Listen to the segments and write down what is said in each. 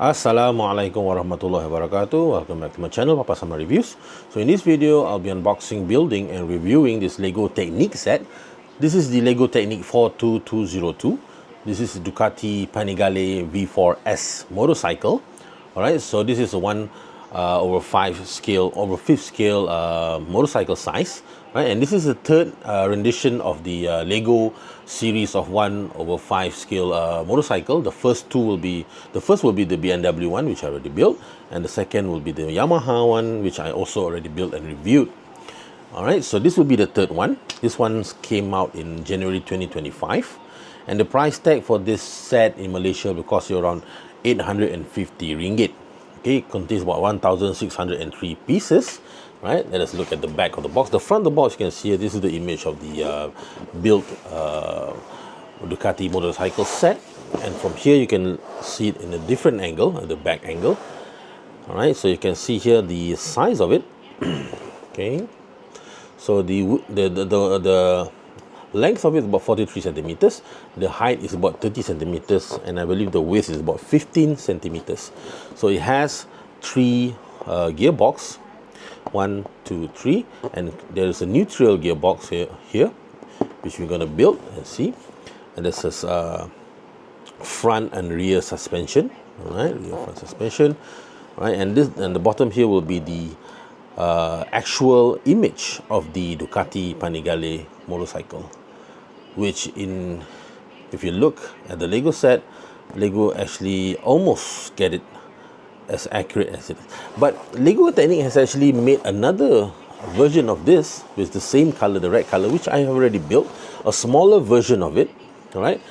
Assalamualaikum warahmatullahi wabarakatuh. Welcome back to my channel, Papa Sama Reviews. So in this video, I'll be unboxing, building and reviewing this Lego Technic set. This is the Lego Technic 42202. This is the Ducati Panigale V4S motorcycle. Alright, so this is a 1/5 scale, over 5th scale motorcycle size. Right, and this is the third rendition of the Lego series of 1/5 scale motorcycle. The first will be the BMW one, which I already built, and the second will be the Yamaha one, which I also already built and reviewed. Alright, so this will be the third one. This one came out in January 2025, and the price tag for this set in Malaysia will cost you around 850 ringgit. Okay, it contains about 1,603 pieces. Right, let us look at the back of the box. The front of the box, you can see this is the image of the built Ducati motorcycle set, and from here you can see it in a different angle, the back angle. All right, so you can see here the size of it. Okay, so the length of it is about 43 centimeters. The height is about 30 centimeters, and I believe the width is about 15 centimeters. So it has three gearbox. 1, 2, 3, and there is a neutral gearbox here, which we're going to build and see. And this is front and rear suspension. All right, rear front suspension. All right, and the bottom here will be the actual image of the Ducati Panigale motorcycle, which if you look at the Lego set, Lego actually almost get it as accurate as it is. But Lego Technic has actually made another version of this with the same color, the red color, which I have already built, a smaller version of it. All right,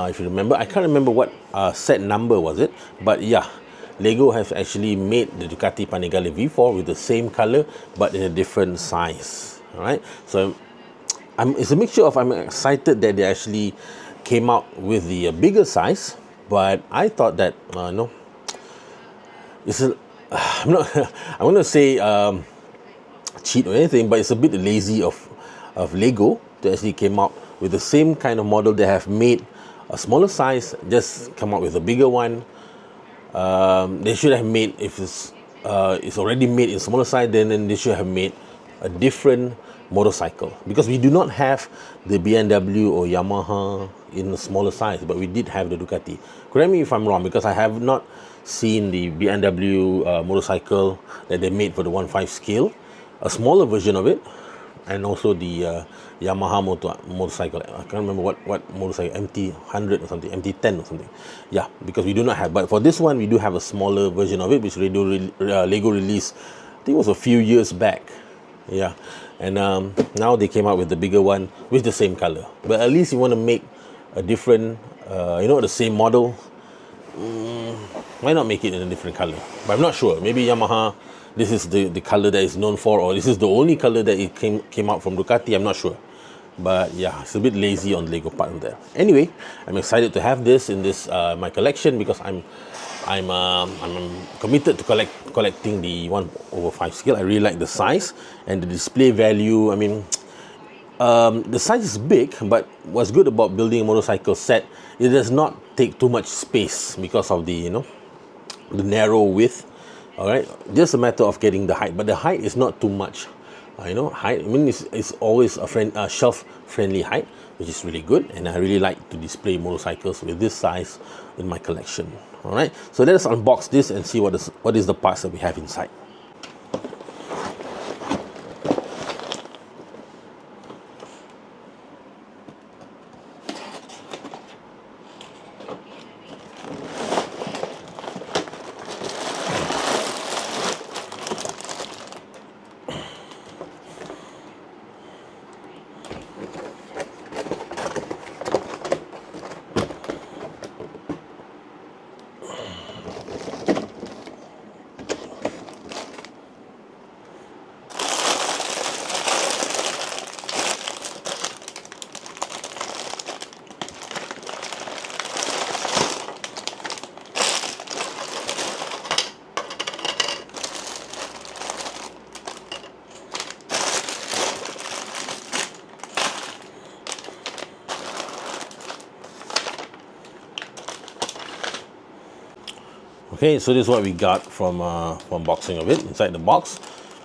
if you remember, I can't remember what set number was it, but yeah, Lego has actually made the Ducati Panigale V4 with the same color but in a different size. All right, so it's a mixture of, I'm excited that they actually came out with the bigger size, but I thought that no, I'm going to say cheat or anything, but it's a bit lazy of Lego to actually came out with the same kind of model. They have made a smaller size, just come out with a bigger one. They should have made, if it's already made in smaller size, then they should have made a different motorcycle, because we do not have the BMW or Yamaha in a smaller size, but we did have the Ducati. Correct me if I'm wrong, because I have not seen the BMW motorcycle that they made for the 1/5 scale, a smaller version of it, and also the Yamaha motorcycle. I can't remember what motorcycle, MT100 or something, MT10 or something. Yeah, because we do not have. But for this one, we do have a smaller version of it, which Lego released, I think it was a few years back. Yeah, and now they came out with the bigger one with the same color. But at least you want to make a different, the same model. Why not make it in a different color? But I'm not sure. Maybe Yamaha, this is the color that is known for, or this is the only color that it came out from Ducati. I'm not sure. But yeah, it's a bit lazy on the Lego part of that. Anyway, I'm excited to have this in my collection, because I'm committed to collecting the 1/5 scale. I really like the size and the display value. I mean, the size is big, but what's good about building a motorcycle set, it does not take too much space because of the the narrow width. All right, just a matter of getting the height, but the height is not too much. Height, I mean, it's always a shelf-friendly height, which is really good, and I really like to display motorcycles with this size in my collection. All right, so let us unbox this and see what is the parts that we have inside. Okay, so this is what we got from unboxing of it. Inside the box,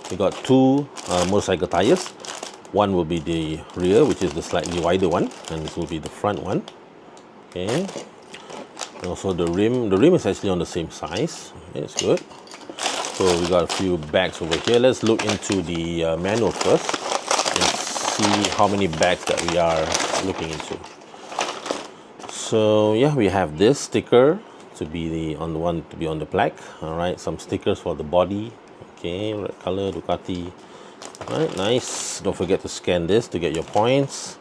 we got two motorcycle tires. One will be the rear, which is the slightly wider one, and this will be the front one. Okay, and also the rim. The rim is actually on the same size. Okay, it's good. So we got a few bags over here. Let's look into the manual first and see how many bags that we are looking into. So yeah, we have this sticker to be on the plaque. All right, some stickers for the body. Okay, red color, Ducati. All right, nice. Don't forget to scan this to get your points.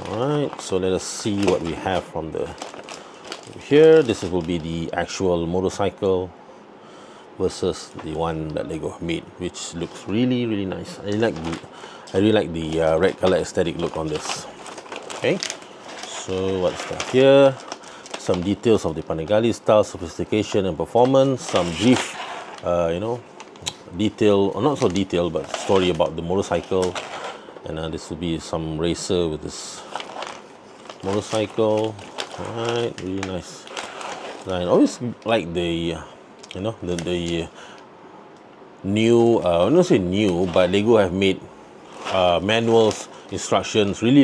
All right, so let us see what we have from the here. This will be the actual motorcycle versus the one that Lego made, which looks really nice. I really like the red color aesthetic look on this. Okay, so what's that here? Some details of the Panigale style, sophistication and performance. Some brief, detail, or not so detailed, but story about the motorcycle. And this will be some racer with this motorcycle. All right, really nice. I always like the the new, I don't say new, but Lego have made manuals, instructions really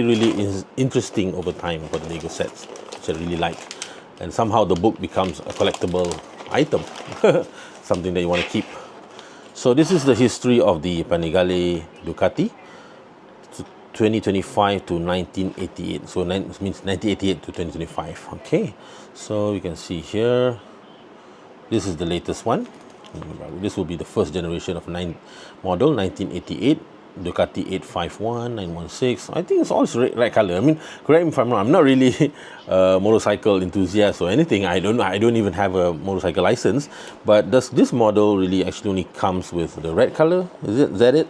interesting over time for the Lego sets, which I really like. And somehow the book becomes a collectible item, something that you want to keep. So this is the history of the Panigale Ducati, 2025 to 1988. So it means 1988 to 2025. Okay, so you can see here, this is the latest one. This will be the first generation of model 1988 Ducati 851 916. I think it's all right color. I mean, correct me if I'm wrong. I'm not really a motorcycle enthusiast or anything. I don't even have a motorcycle license. But does this model really actually only comes with the red color? Is that it?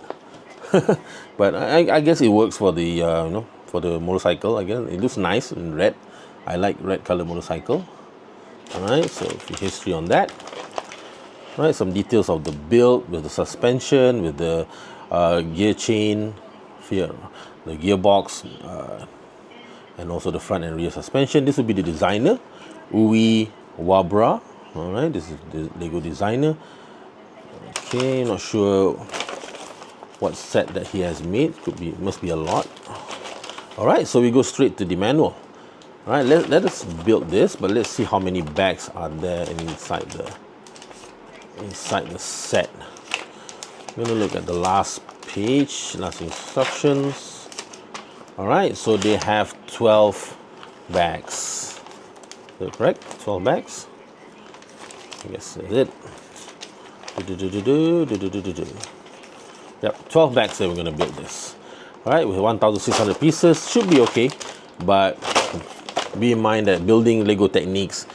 But I guess it works for the for the motorcycle. I guess it looks nice in red. I like red color motorcycle. All right, so history on that. All right, some details of the build with the suspension, with the gear chain, the gearbox, and also the front and rear suspension. This will be the designer, Uwe Wabra. All right, this is the Lego designer. Okay, not sure what set that he has made. Must be a lot. All right, so we go straight to the manual. All right, let us build this, but let's see how many bags are there inside the set. I'm going to look at the last page, last instructions. All right, so they have 12 bags. Is that correct? 12 bags? I guess that's it. Yep, 12 bags that we're going to build this. All right, with 1,600 pieces, should be okay. But be in mind that building Lego Technics,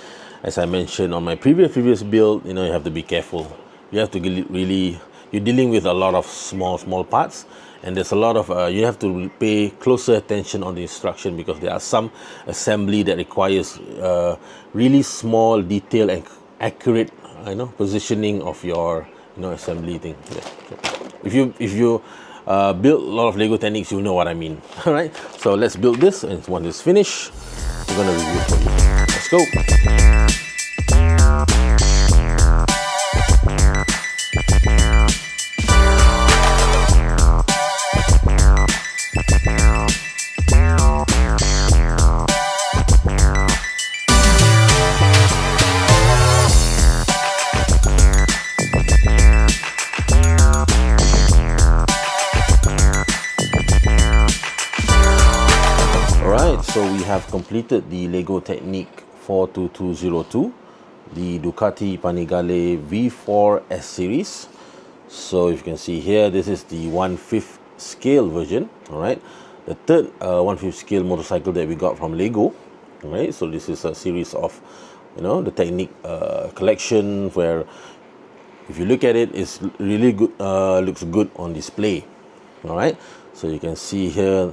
as I mentioned on my previous build, you have to be careful. You have to really, you're dealing with a lot of small parts, and there's a lot of you have to pay closer attention on the instruction, because there are some assembly that requires really small detail and accurate positioning of your assembly thing. Yeah. So if you build a lot of Lego Technics, you'll know what I mean. All right, so let's build this, and once it's finished, we're gonna review for you. Let's go. So we have completed the Lego Technic 42202, the Ducati Panigale V4 S series. So if you can see here, this is the 1/5 scale version. All right, the third 1/5 scale motorcycle that we got from Lego. All right, so this is a series of the Technic collection, where if you look at it, it's really good, looks good on display. All right, so you can see here,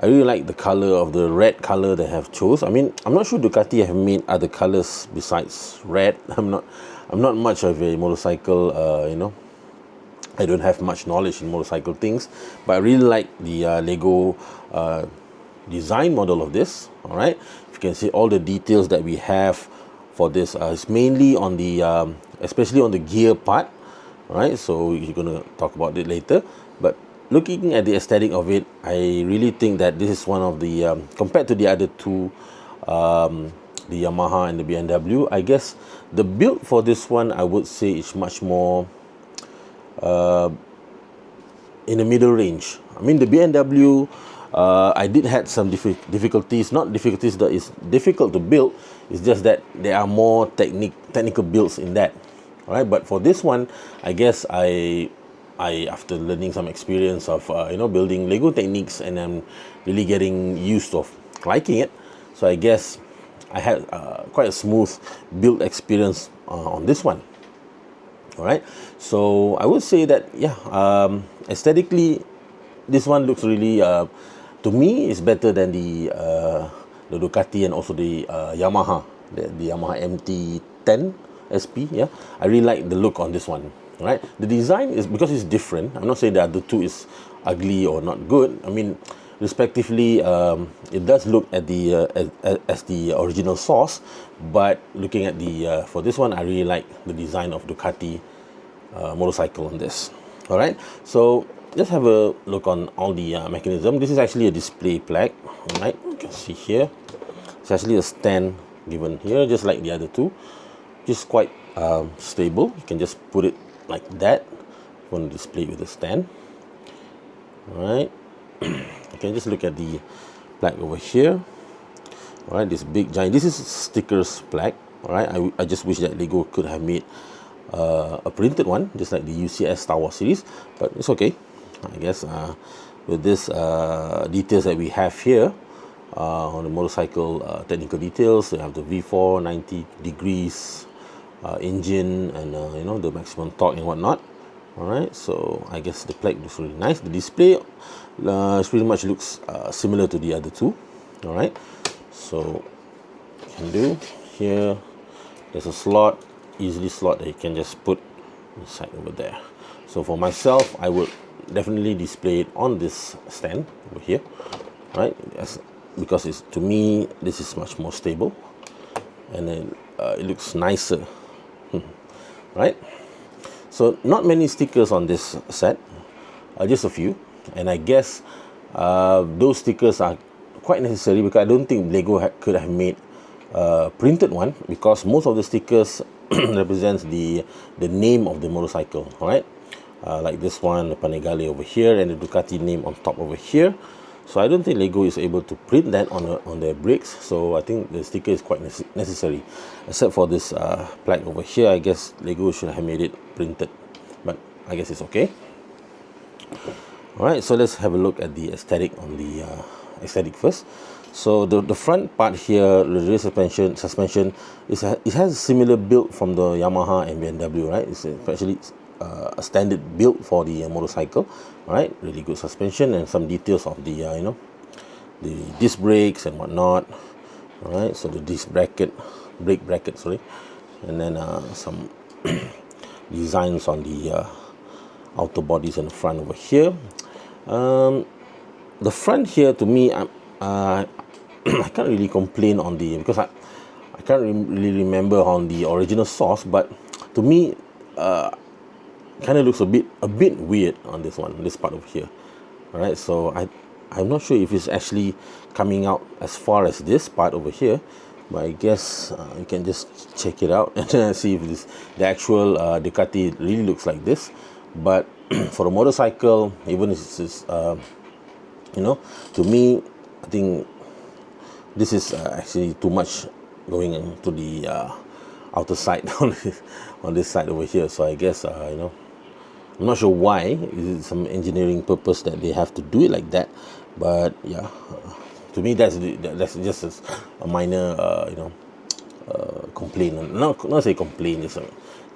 I really like the color of the red color they have chose. I mean, I'm not sure Ducati have made other colors besides red. I'm not much of a motorcycle, I don't have much knowledge in motorcycle things, but I really like the Lego design model of this. All right, you can see all the details that we have for this. It's mainly on the especially on the gear part, right? So you're gonna talk about it later, but looking at the aesthetic of it, I really think that this is one of the compared to the other two, the Yamaha and the BMW, I guess the build for this one, I would say, is much more in the middle range. I mean, the BMW, I did had some difficulties, not difficulties that is difficult to build, it's just that there are more technical builds in that. All right, but for this one, I guess I after learning some experience of building Lego Technics, and I'm really getting used of liking it, so I guess I had quite a smooth build experience on this one. All right, so I would say that, yeah, aesthetically, this one looks really, to me, is better than the Ducati and also the Yamaha, the Yamaha MT-10 SP. Yeah, I really like the look on this one. Right, the design is, because it's different. I'm not saying that the two is ugly or not good. I mean, respectively, it does look at the as the original source, but looking at the for this one, I really like the design of Ducati motorcycle on this. All right, so let's have a look on all the mechanism. This is actually a display plaque. All right, you can see here. It's actually a stand given here, just like the other two. Just quite stable. You can just put it like that. You want to display it with a stand. All right. You can just look at the plaque over here. All right, this big giant. This is stickers plaque. All right, I just wish that Lego could have made a printed one, just like the UCS Star Wars series, but it's okay. I guess with this details that we have here on the motorcycle, technical details, we have the V4 90 degrees engine, and the maximum torque and whatnot. All right, so I guess the plaque looks really nice. The display pretty much looks similar to the other two. All right, so you can do here, there's a slot, easily slot that you can just put inside over there. So for myself, I would definitely display it on this stand over here, right? Because it's, to me, this is much more stable, and then it looks nicer. Right, so not many stickers on this set, just a few, and I guess those stickers are quite necessary, because I don't think Lego could have made a printed one, because most of the stickers represents the name of the motorcycle. All right, like this one, the Panigale over here, and the Ducati name on top over here. So I don't think Lego is able to print that on their brakes. So I think the sticker is quite necessary, except for this plaque over here. I guess Lego should have made it printed, but I guess it's okay. All right, so let's have a look at the aesthetic on the aesthetic first. So the front part here, the rear suspension is it has a similar build from the Yamaha and BMW, right? It's actually a standard build for the motorcycle. All right, really good suspension, and some details of the the disc brakes and whatnot. All right, so the brake bracket, sorry, and then some designs on the outer bodies and the front over here. The front here, to me, I can't really complain on the, because I can't really remember on the original source, but to me, kind of looks a bit weird on this one, this part over here. All right, so I'm not sure if it's actually coming out as far as this part over here, but I guess you can just check it out and see if the actual Ducati really looks like this. But for a motorcycle, even if it's to me, I think this is actually too much going into the outer side on this side over here. So I guess I'm not sure why. Is it some engineering purpose that they have to do it like that? But yeah, to me that's just a minor complaint. Not say complaint.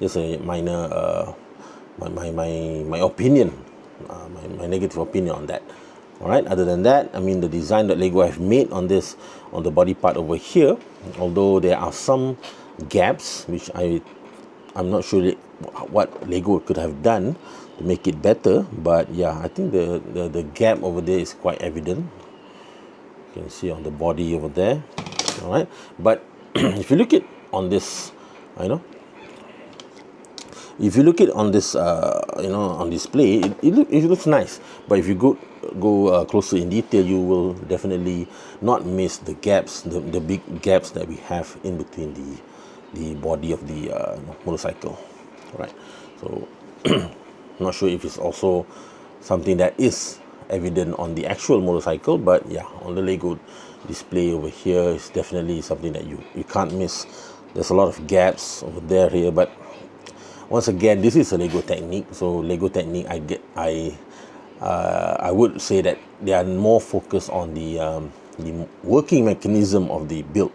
Just a minor my opinion, my negative opinion on that. All right. Other than that, I mean, the design that Lego have made on the body part over here, although there are some gaps which I'm not sure what Lego could have done to make it better, but yeah, I think the gap over there is quite evident. You can see on the body over there. All right, but if you look at on this, if you look it on this, on display, it looks nice. But if you go closer in detail, you will definitely not miss the gaps, the big gaps that we have in between the body of the motorcycle, right? So, not sure if it's also something that is evident on the actual motorcycle, but yeah, on the Lego display over here is definitely something that you can't miss. There's a lot of gaps over there here, but once again, this is a Lego Technic. So Lego Technic, I would say that they are more focused on the working mechanism of the build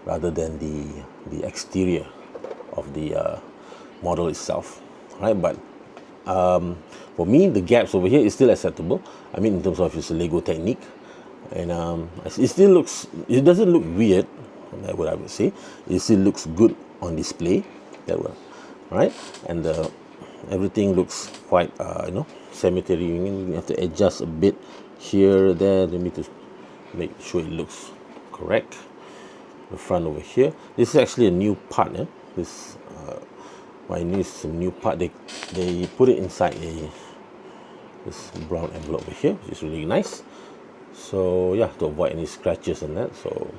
rather than the exterior of the model itself, right? But for me, the gaps over here is still acceptable. I mean, in terms of it's a Lego Technic, and it still looks, it doesn't look weird, that's what I would say. It still looks good on display, that way, right? And everything looks quite cemetery. You have to adjust a bit here, there. Let me just make sure it looks correct. The front over here, this is actually a new part. This my niece, a new part. They put it inside this brown envelope over here, which is really nice. So yeah, to avoid any scratches and that. So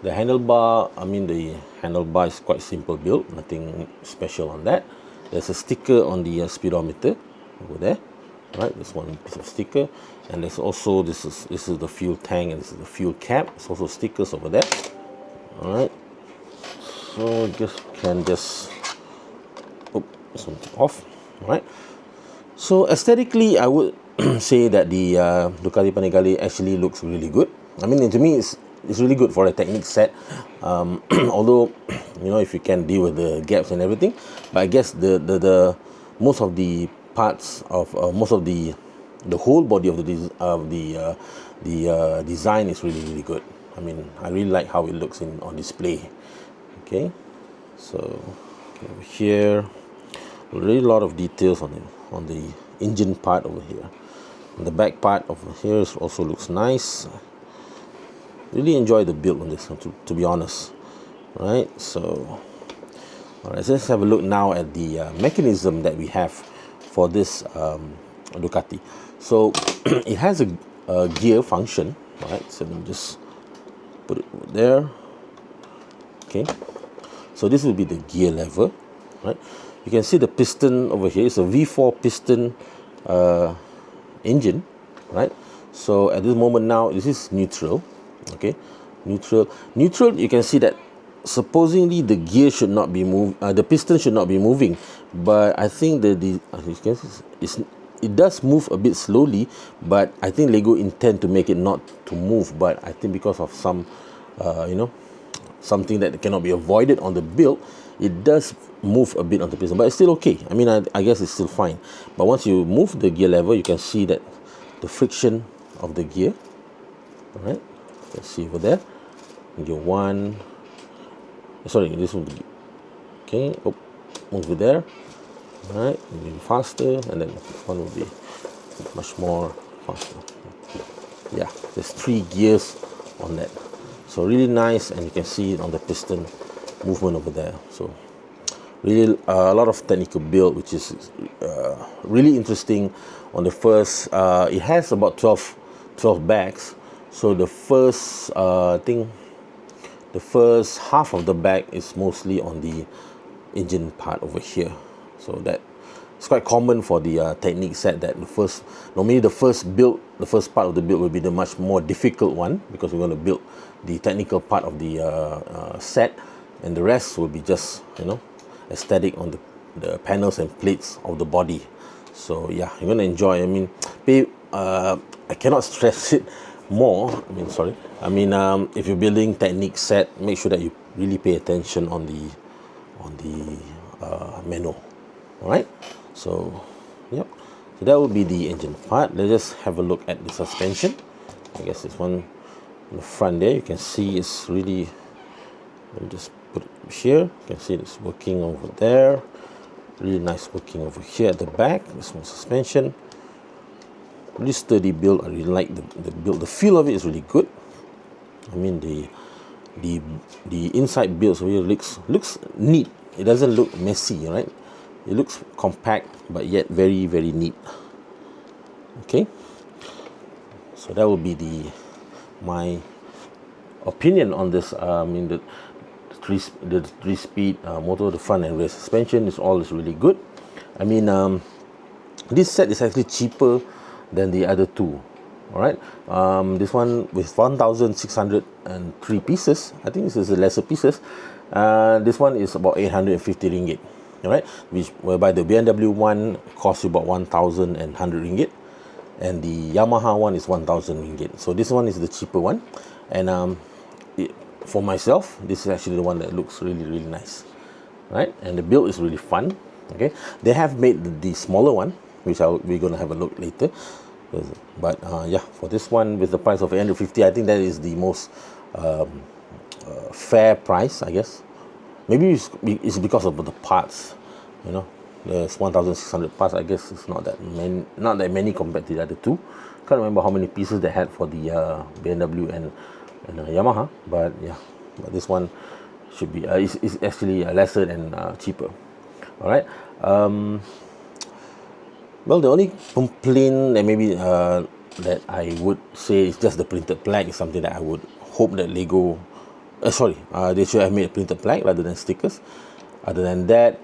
the handlebar, the handlebar is quite simple build, nothing special on that. There's a sticker on the speedometer over there, right? There's one piece of sticker, and there's also this is the fuel tank, and this is the fuel cap. There's also stickers over there. All right, so can just something off. All right. So aesthetically, I would say that the Ducati Panigale actually looks really good. To me, it's really good for a Technic set. Although, if you can deal with the gaps and everything, but I guess the most of the parts of most of the whole body of the design is really good. I really like how it looks on display. Okay, so over here, really a lot of details on the engine part over here. And the back part over here also looks nice. Really enjoy the build on this one, to be honest, right? So alright, let's have a look now at the mechanism that we have for this Ducati. So it has a gear function, right? So let me just put it over there. Okay, so this will be the gear lever, right? You can see the piston over here. It's a V4 piston engine, right? So at this moment now, this is neutral. Okay, neutral. You can see that supposedly the gear should not be the piston should not be moving, but I think it does move a bit slowly. But I think Lego intend to make it not to move. But I think because of some, something that cannot be avoided on the build, it does move a bit on the piston. But it's still okay. I guess it's still fine. But once you move the gear lever, you can see that the friction of the gear. All right. Let's see over there. Gear 1. Sorry, this one. Okay, move it there. All right, maybe faster, and then one will be much more faster. Yeah, there's 3 gears on that. So really nice, and you can see it on the piston movement over there. So really a lot of technical build, which is really interesting. On the first, it has about 12 bags. So the first, the first half of the bag is mostly on the engine part over here. So that it's quite common for the Technic set that normally the first part of the build will be the much more difficult one, because we're going to build the technical part of the set, and the rest will be just aesthetic on the panels and plates of the body. So yeah, you're going to enjoy. I cannot stress it more. If you're building Technic set, make sure that you really pay attention on the manual. All right, so yep, so that will be the engine part. Let's just have a look at the suspension. I guess this one in the front there, you can see it's really, let me just put it here. You can see it's working over there, really nice working over here at the back. This one suspension, really sturdy build. I really like the build. The feel of it is really good. The the inside build so it looks neat. It doesn't look messy, right? It looks compact but yet very, very neat. Okay, so that will be my opinion on this. The three-speed motor, the front and rear suspension is all really good. I mean, this set is actually cheaper than the other two. All right, this one with 1,603 pieces. I think this is the lesser pieces. This one is about 850 ringgit. All right, whereby the BMW one costs you about 1,100 ringgit, and the Yamaha one is 1,000 ringgit. So this one is the cheaper one, and for myself, this is actually the one that looks really, really nice, right? And the build is really fun. Okay, they have made the smaller one, which we're gonna have a look later. But yeah, for this one with the price of 850, I think that is the most fair price, I guess. Maybe it's because of the parts, you know. There's 1,600 parts. I guess it's not that many compared to the other two. Can't remember how many pieces they had for the BMW and Yamaha, but yeah, but this one should be is actually lesser and cheaper. All right. Well, the only complaint that maybe that I would say is just the printed plaque is something that I would hope that Lego, they should have made a printed plaque rather than stickers. Other than that,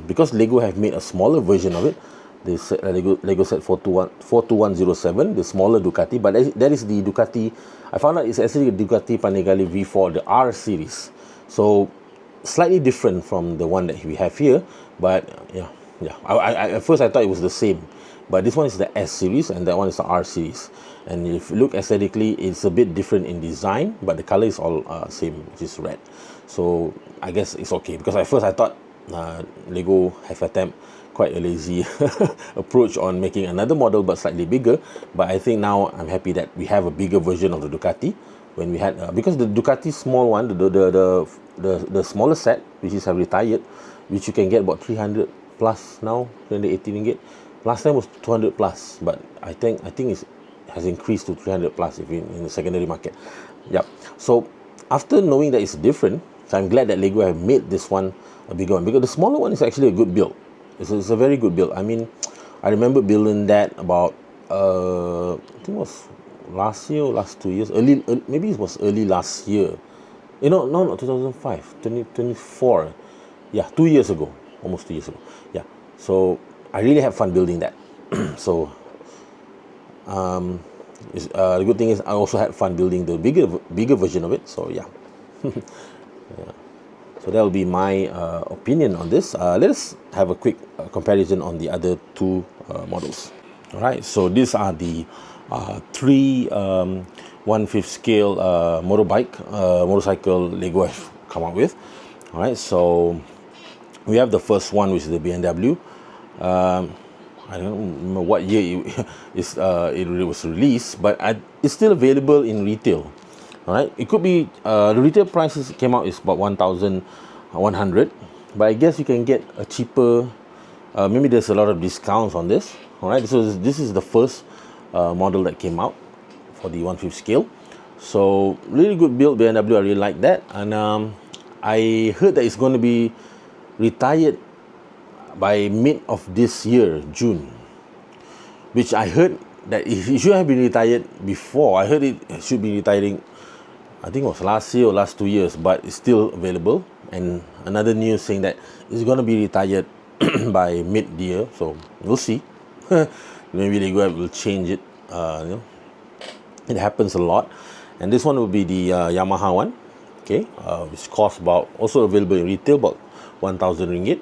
because Lego have made a smaller version of it, this Lego set 42107, the smaller Ducati, but that is the Ducati. I found out it's actually a Ducati Panigale V4, the R series. So slightly different from the one that we have here, but yeah. I at first I thought it was the same, but this one is the S series and that one is the R series. And if you look aesthetically, it's a bit different in design, but the color is all same, which is red. So I guess it's okay, because at first I thought Lego have attempt quite a lazy approach on making another model but slightly bigger. But I think now I'm happy that we have a bigger version of the Ducati. When we had because the Ducati small one, the smaller set, which is retired, which you can get about 300 plus now, 380 ringgit. Last time was 200 plus, but I think it has increased to 300 plus if in the secondary market. Yep. So after knowing that it's different, so I'm glad that Lego have made this one a bigger one, because the smaller one is actually a good build. It's a very good build. I mean, I remember building that about I think it was last year or last 2 years, maybe it was early last year. No, 2005, 2024. Yeah, 2 years ago, almost 2 years ago. Yeah, so I really had fun building that. So the good thing is I also had fun building the bigger version of it. So yeah. Yeah. So that will be my opinion on this. Let us have a quick comparison on the other two models. All right, so these are the three 1/5 scale motorcycle Lego have come up with. All right, so we have the first one, which is the BMW. I don't remember what year it was released, but it's still available in retail. All right, it could be the retail prices came out is about 1,100, but I guess you can get a cheaper. Maybe there's a lot of discounts on this. All right, so this is the first model that came out for the 1/5 scale. So really good build, BMW. I really like that, and I heard that it's going to be retired by mid of this year, June, which I heard that it should have been retired before. I heard it should be retiring, I think it was last year or last 2 years, but it's still available. And another news saying that it's going to be retired by mid-year, so we'll see. Maybe they will change it. It happens a lot. And this one will be the Yamaha one, okay, which costs about, also available in retail, about 1,000 ringgit.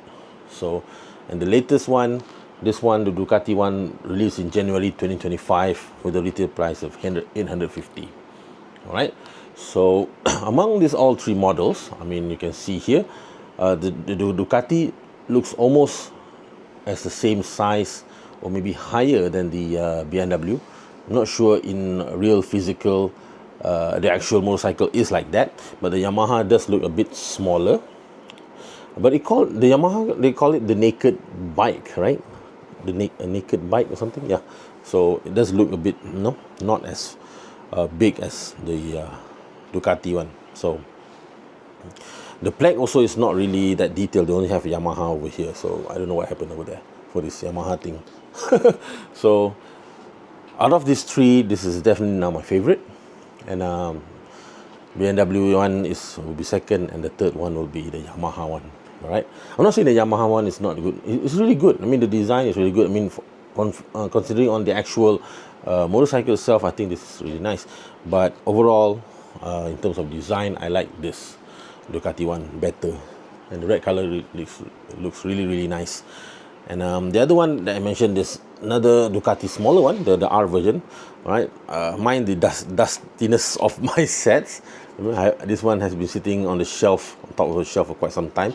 So, and the latest one, this one, the Ducati one, released in January 2025 with a retail price of 850. All right. So among these all three models, I mean, you can see here, the Ducati looks almost as the same size or maybe higher than the BMW. I'm not sure in real physical the actual motorcycle is like that, but the Yamaha does look a bit smaller. But the Yamaha, they call it the naked bike, right? A naked bike or something. Yeah. So it does look a bit not as big as the Ducati one. So The plaque also is not really that detailed. They only have Yamaha over here, so I don't know what happened over there for this Yamaha thing. So out of these three, this is definitely now my favorite, and BMW one will be second, and the third one will be the Yamaha one. All right, I'm not saying the Yamaha one is not good. It's really good. I mean, the design is really good. I mean, considering on the actual motorcycle itself, I think this is really nice. But overall, in terms of design, I like this Ducati one better, and the red color looks really nice. And the other one that I mentioned is another Ducati smaller one, the R version. Right, mind the dustiness of my sets. This one has been sitting on the shelf, on top of the shelf for quite some time.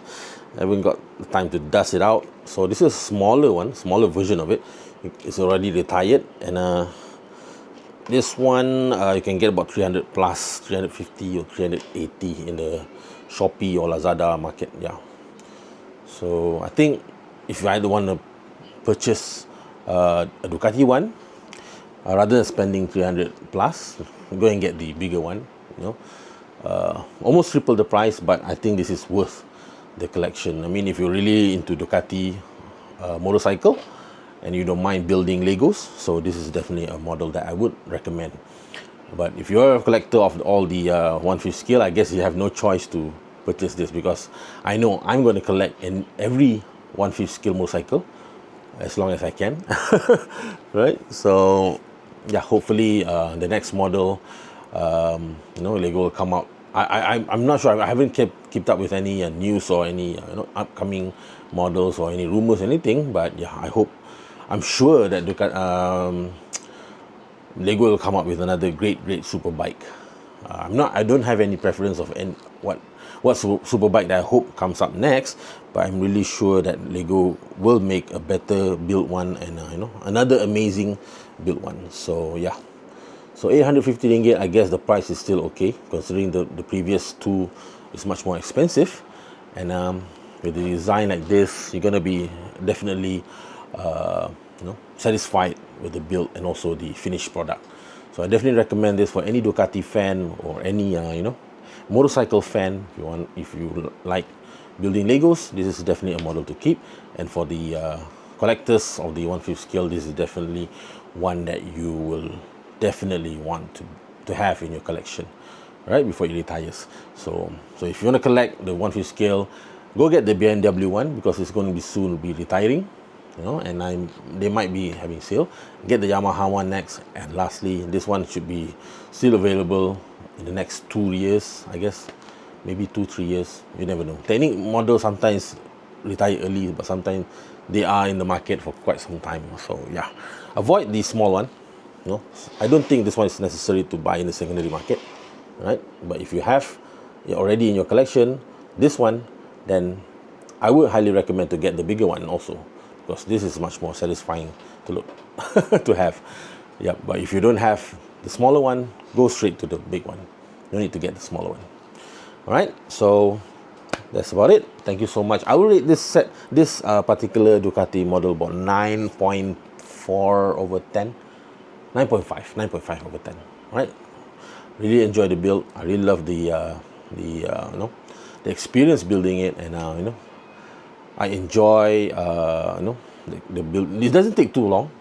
I haven't got the time to dust it out. So this is a smaller one, smaller version of it. It's already retired, and this one you can get about 300 plus, 350 or 380 in the Shopee or Lazada market. Yeah. So I think if you either want to purchase a Ducati one, rather than spending 300 plus, go and get the bigger one. Almost triple the price, but I think this is worth the collection. I mean, if you're really into Ducati motorcycle and you don't mind building Legos, so this is definitely a model that I would recommend. But if you're a collector of all the 1/5 scale, I guess you have no choice to purchase this, because I know I'm going to collect in every 1/5 scale motorcycle as long as I can. Right, so yeah, hopefully the next model, Lego will come out. I'm not sure. I haven't kept up with any news or any upcoming models or any rumors, anything. But yeah, I'm sure that Lego will come up with another great super bike. I don't have any preference of what super bike that I hope comes up next, but I'm really sure that Lego will make a better built one, and another amazing built one. So yeah, so 850 ringgit, I guess the price is still okay, considering the previous two is much more expensive. And with the design like this, you're gonna be definitely satisfied with the build and also the finished product. So I definitely recommend this for any Ducati fan or any motorcycle fan. If you like building Legos, this is definitely a model to keep. And for the collectors of the 1/5 scale, this is definitely one that you will definitely want to have in your collection, right, before it retires. So if you want to collect the 1/5 scale, go get the BMW one, because it's going to be soon be retiring, and they might be having sale. Get the Yamaha one next, and lastly, this one should be still available in the next 2 years, I guess, maybe 2-3 years. You never know. Technic models sometimes retire early, but sometimes they are in the market for quite some time. So yeah, avoid the small one. I don't think this one is necessary to buy in the secondary market, right? But if you have it already in your collection, this one, then I would highly recommend to get the bigger one also, because this is much more satisfying to look to have. Yeah, but if you don't have the smaller one, go straight to the big one. You need to get the smaller one. All right, so that's about it. Thank you so much. I will rate this particular Ducati model about 9.4 over 10. 9.5 over 10. All right, really enjoy the build. I really love the experience building it, and I enjoy the build. It doesn't take too long,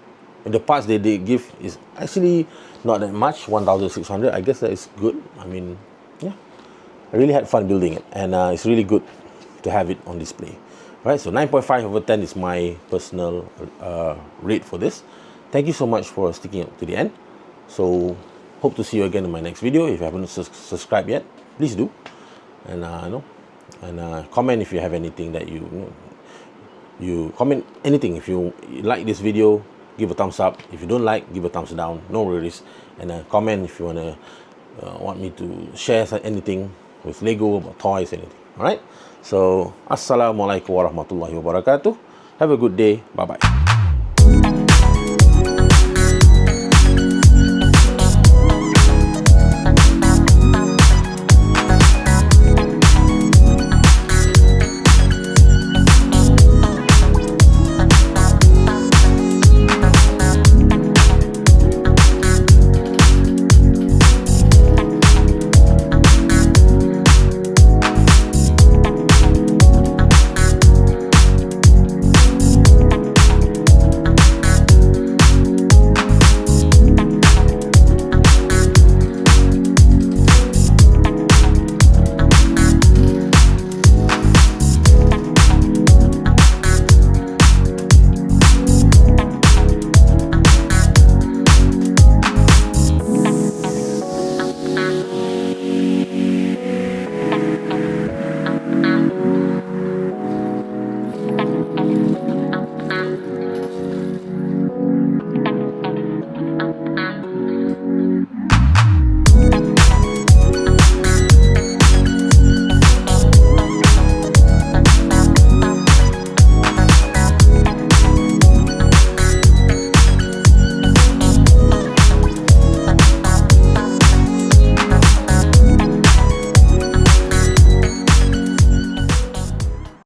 and the parts they give is actually not that much. 1,600, I guess that is good. I mean, yeah, I really had fun building it, and it's really good to have it on display. All right, so 9.5 over 10 is my personal rate for this. Thank you so much for sticking up to the end. So hope to see you again in my next video. If you haven't subscribed yet, please do, and comment if you have anything that you comment anything. If you like this video, give a thumbs up. If you don't like, give a thumbs down. No worries. And comment if you want me to share anything with Lego, about toys, anything. All right. So assalamualaikum warahmatullahi wabarakatuh. Have a good day. Bye bye.